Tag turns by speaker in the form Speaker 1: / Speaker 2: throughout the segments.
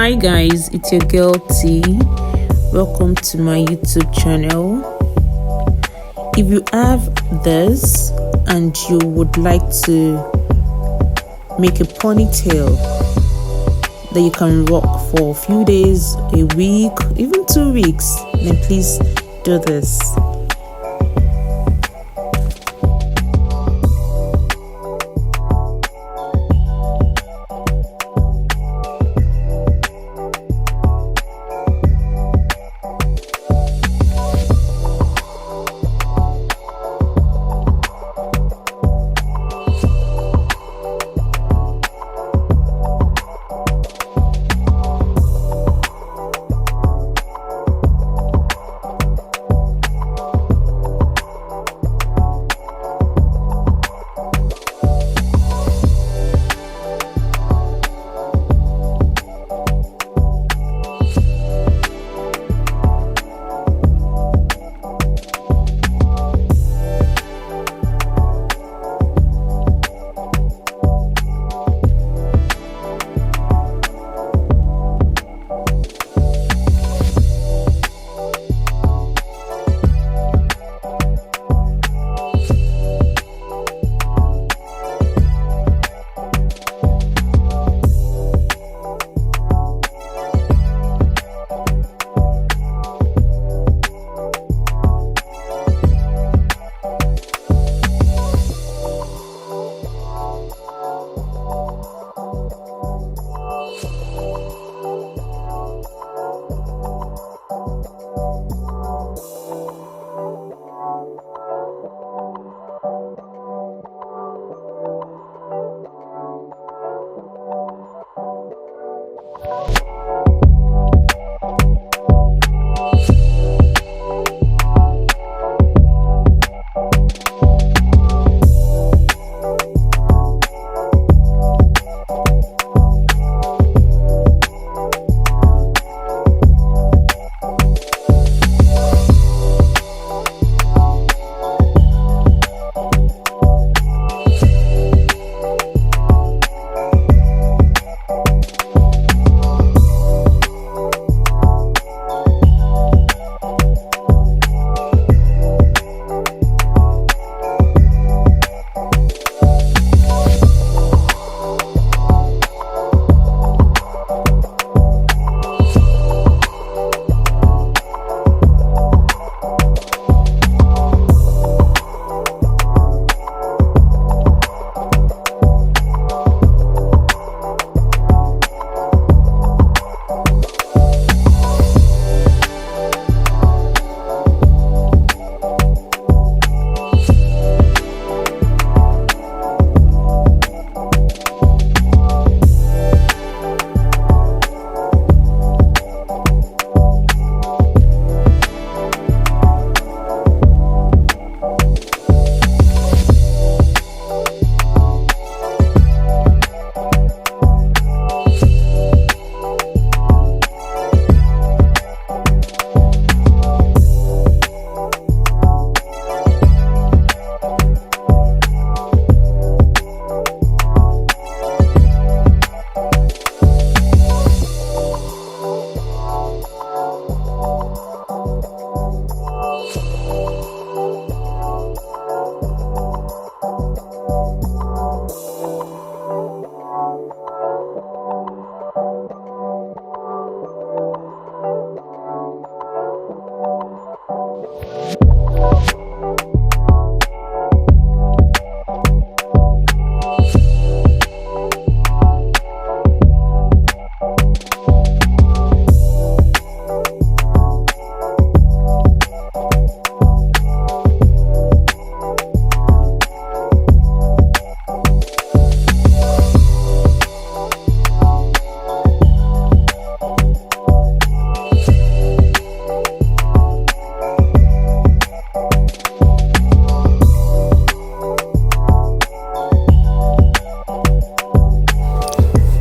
Speaker 1: Hi guys, it's your girl T. Welcome to my YouTube channel. If you have this and you would like to make a ponytail that you can rock for a few days, a week, even 2 weeks, then please do this.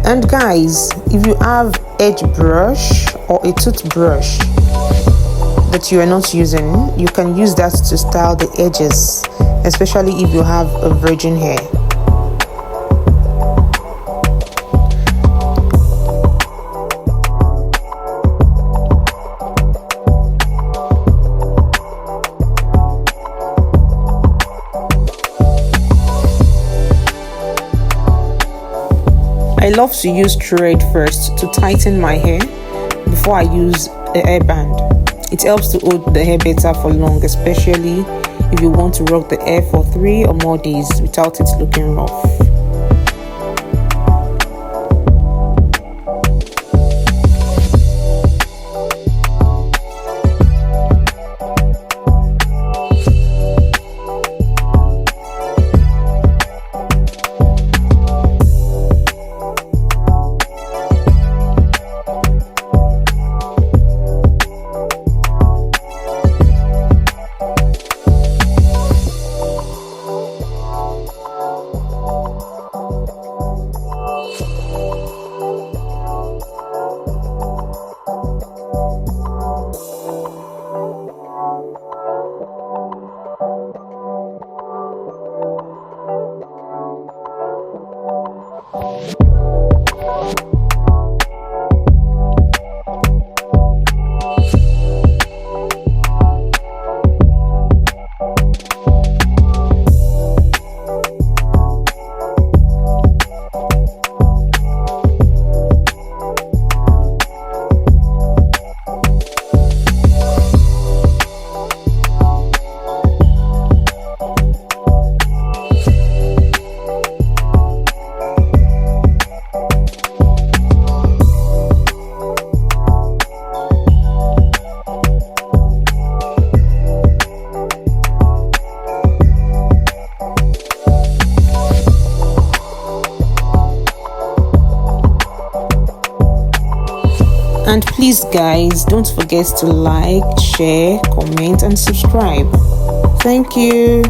Speaker 1: And guys, if you have edge brush or a toothbrush that you are not using, you can use that to style the edges, especially if you have a virgin hair. I love to use thread first to tighten my hair before I use a hairband. It helps to hold the hair better for long, especially if you want to rock the hair for 3 or more days without it looking rough. And please guys, don't forget to like, share, comment and subscribe. Thank you.